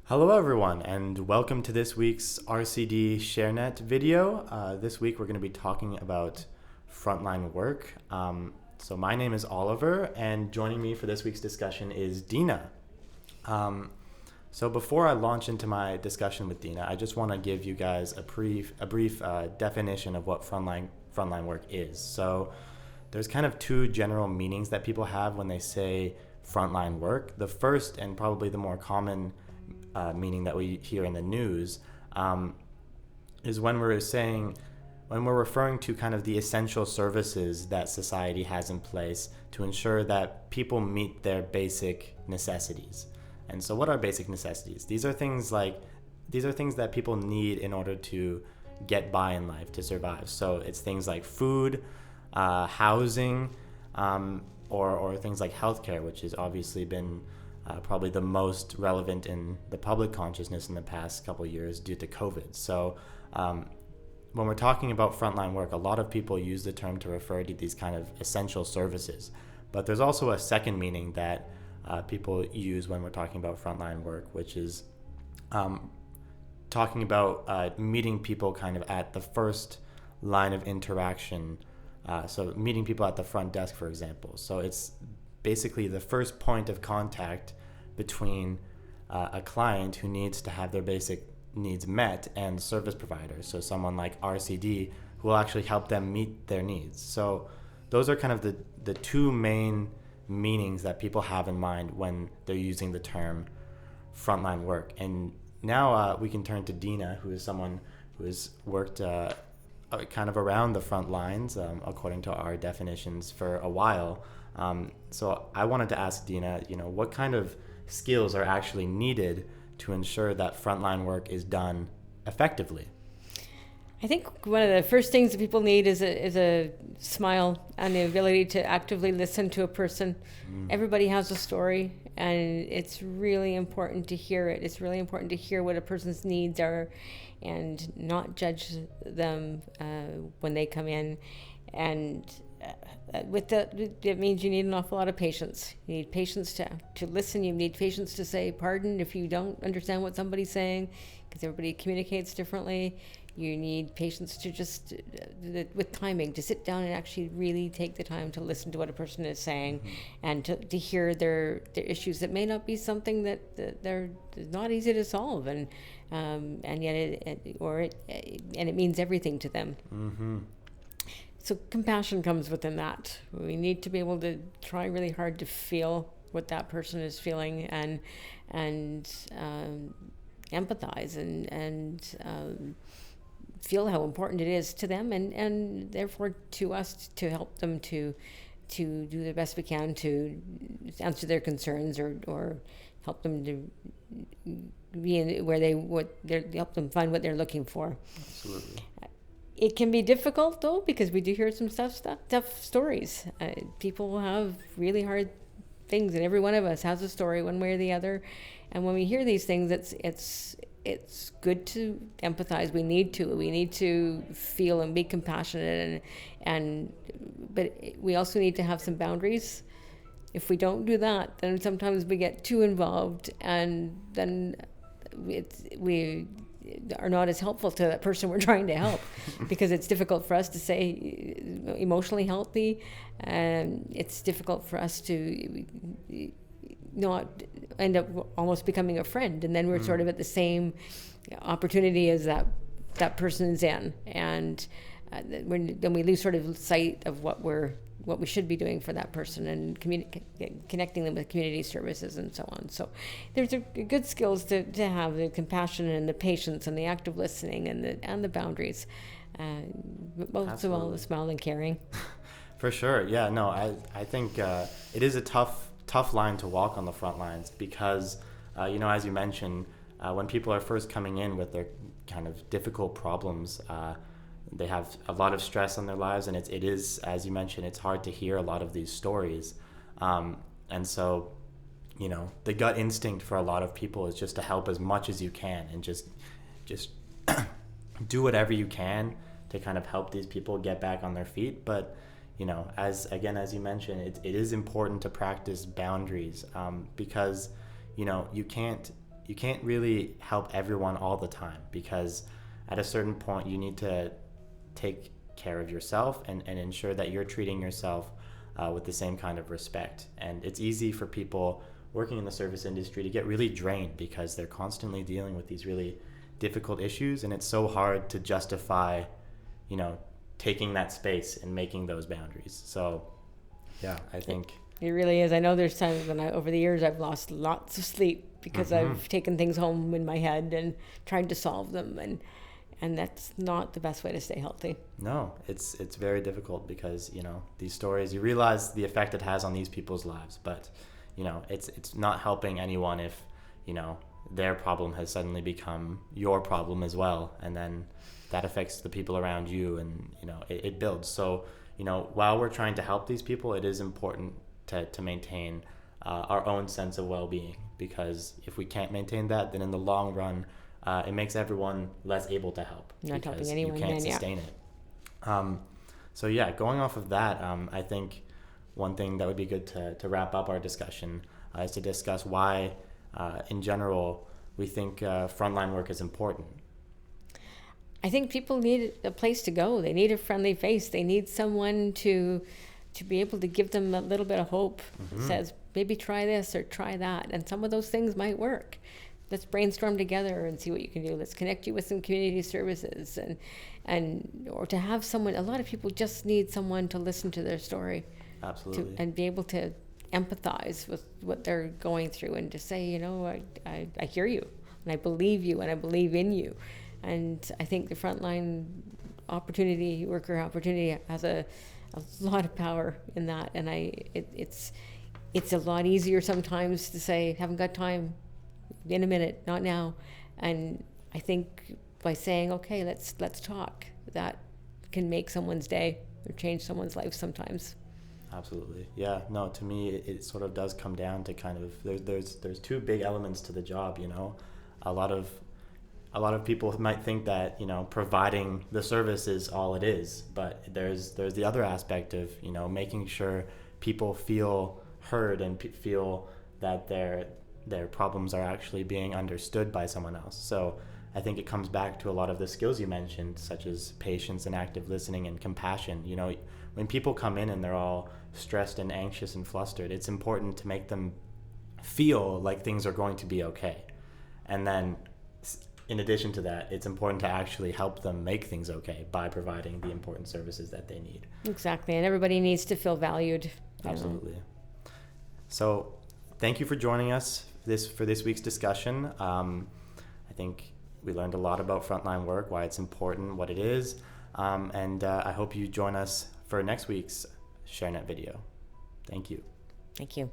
Hello everyone and welcome to this week's RCD ShareNet video. This week we're going to be talking about frontline work. So my name is Oliver and joining me for this week's discussion is Dina. So before I launch into my discussion with Dina, I just want to give you guys a brief definition of what frontline work is. So there's kind of two general meanings that people have when they say frontline work. The first and probably the more common meaning that we hear in the news is when we're referring to kind of the essential services that society has in place to ensure that people meet their basic necessities. And so what are basic necessities? These are things that people need in order to get by in life, to survive. So it's things like food, housing, or things like healthcare, which has obviously been probably the most relevant in the public consciousness in the past couple of years due to COVID. So when we're talking about frontline work, a lot of people use the term to refer to these kind of essential services. But there's also a second meaning that people use when we're talking about frontline work, which is talking about meeting people kind of at the first line of interaction. So meeting people at the front desk, for example. So it's basically the first point of contact between a client who needs to have their basic needs met and service providers. So someone like RCD who will actually help them meet their needs. So those are kind of the two main meanings that people have in mind when they're using the term frontline work. And now we can turn to Dina, who is someone who has worked kind of around the front lines, according to our definitions, for a while. So I wanted to ask Dina, what kind of skills are actually needed to ensure that frontline work is done effectively? I think one of the first things that people need is a smile and the ability to actively listen to a person. Everybody has a story, and it's really important to hear it. It's really important to hear what a person's needs are and not judge them when they come in. And with that, it means you need an awful lot of patience. You need patience to listen. You need patience to say pardon if you don't understand what somebody's saying, because everybody communicates differently. You need patience to just, with timing, to sit down and actually really take the time to listen to what a person is saying, and to hear their issues that may not be something that they're not easy to solve, and yet it means everything to them. Mm-hmm. So compassion comes within that. We need to be able to try really hard to feel what that person is feeling, and empathize and feel how important it is to them, and therefore to us, to help them to do the best we can to answer their concerns, or help them to be in help them find what they're looking for. Absolutely. It can be difficult, though, because we do hear some tough stories. People have really hard things, and every one of us has a story one way or the other. And when we hear these things, it's good to empathize. We need to feel and be compassionate, but we also need to have some boundaries. If we don't do that, then sometimes we get too involved, and then we are not as helpful to that person we're trying to help, because it's difficult for us to say emotionally healthy, and it's difficult for us to not end up almost becoming a friend, and then we're sort of at the same opportunity as that person's in, and then we lose sort of sight of what we should be doing for that person, and connecting them with community services and so on. So there's good skills to have the compassion and the patience and the active listening and the boundaries, most of all the smile and caring. For sure. Yeah, no, I think it is a tough line to walk on the front lines, because as you mentioned, when people are first coming in with their kind of difficult problems, they have a lot of stress on their lives, and it is, as you mentioned, it's hard to hear a lot of these stories. And so, the gut instinct for a lot of people is just to help as much as you can, and just do whatever you can to kind of help these people get back on their feet. But, as you mentioned, it is important to practice boundaries, because, you can't you can't really help everyone all the time, because at a certain point you need to take care of yourself and ensure that you're treating yourself with the same kind of respect. And it's easy for people working in the service industry to get really drained because they're constantly dealing with these really difficult issues, and it's so hard to justify, taking that space and making those boundaries. So yeah, I think it really is. I know there's times when over the years I've lost lots of sleep because I've taken things home in my head and tried to solve them, and that's not the best way to stay healthy. No, it's very difficult because these stories, you realize the effect it has on these people's lives, but it's not helping anyone if their problem has suddenly become your problem as well, and then that affects the people around you, and it builds. So while we're trying to help these people, it is important to maintain our own sense of well-being, because if we can't maintain that, then in the long run it makes everyone less able to help. Not helping anyone. You can't sustain it. So yeah, going off of that, I think one thing that would be good to wrap up our discussion is to discuss why in general we think frontline work is important. I think people need a place to go. They need a friendly face. They need someone to be able to give them a little bit of hope. Says, maybe try this or try that. And some of those things might work. Let's brainstorm together and see what you can do. Let's connect you with some community services or to have someone. A lot of people just need someone to listen to their story. Absolutely. And be able to empathize with what they're going through, and to say, I hear you, and I believe you, and I believe in you. And I think the frontline worker opportunity has a lot of power in that. And it's a lot easier sometimes to say, haven't got time, in a minute, not now. And I think by saying, okay, let's talk, that can make someone's day or change someone's life sometimes. Absolutely. Yeah. No, to me, it sort of does come down to kind of, there's two big elements to the job. A lot of people might think that providing the service is all it is, but there's the other aspect of making sure people feel heard and feel that their problems are actually being understood by someone else. So I think it comes back to a lot of the skills you mentioned, such as patience and active listening and compassion. When people come in and they're all stressed and anxious and flustered, it's important to make them feel like things are going to be okay. And then in addition to that, it's important to actually help them make things okay by providing the important services that they need. Exactly. And everybody needs to feel valued. Absolutely. So thank you for joining us for this week's discussion. I think we learned a lot about frontline work, why it's important, what it is. And I hope you join us for next week's ShareNet video. Thank you. Thank you.